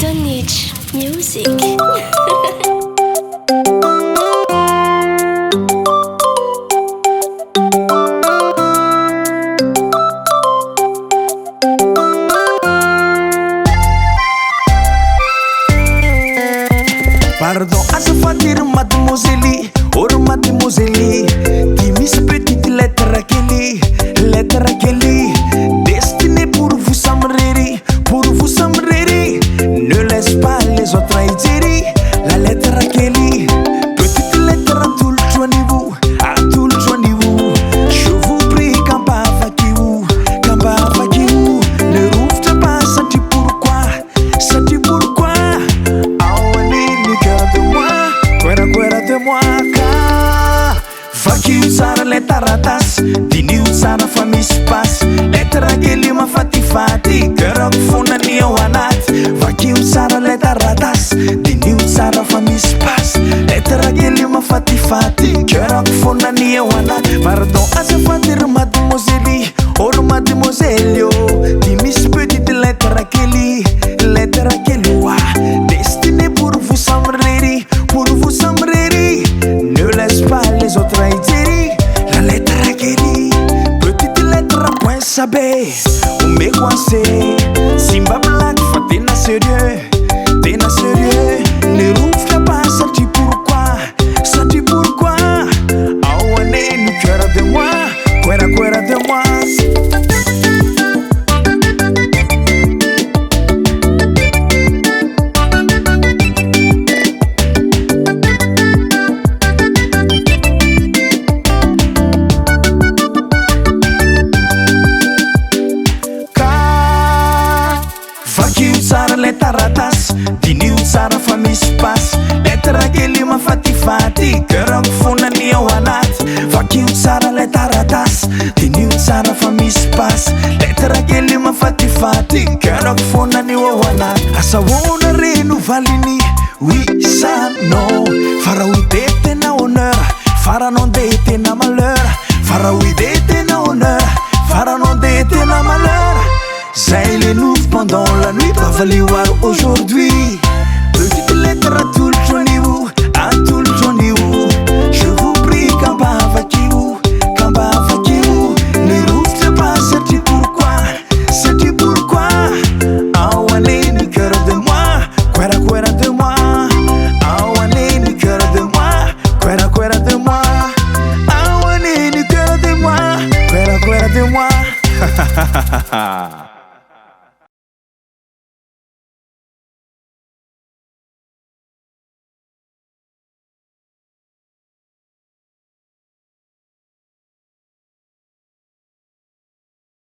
Donich Music. Pardon, azafaty mademoiselle, oro mademoiselle. Ty misy petite lettre kely, destinée pour vous samrery, Ne laisse pas les autres hijiry. La lettre kely, petite lettre atolotro an'ivo, Je vous prie kamba avakio, Ne rouvre pas satria pourquoi Ao aniny cœur de moi, cuera de moi ka vakio tsara le taratasy, dinio tsara fa misy pasy. Lettre kely mafatifaty, cœurako fonany ao anaty. Vakio tsara le taratasy, dinio tsara fa misy pasy. Lettre kely mafatifaty, cœurako fonany ao anaty. Pardon, azafady ry mademoiselle, oro mademoiselle oh. Ty misy petite lettre kely oa, destinée pour vous samrery, Ne laisse pas les autres hijiry. La lettre kely, petite lettre point sabe, ome coincé, simba blague fa tena sérieux. Ne rouvre pas satria pourquoi Ao aneny cœur de moi, cuera de moi. Vakio tsara le taratasy, dinio tsara fa misy pasy. Lettre kely mafatifaty, cœurako fonany ao anaty. Vakio tsara le taratasy, dinio tsara fa misy pasy. Lettre kely mafatifaty, cœurako fonany ao anaty. Asa ahoana reno valiny, oui ça non. Fara ide tena honneur, farano ndeha tena malheur. Fara ide tena honneur, farano ndeha tena malheur. Zay le nouveau pendant la nuit, bavaly oaro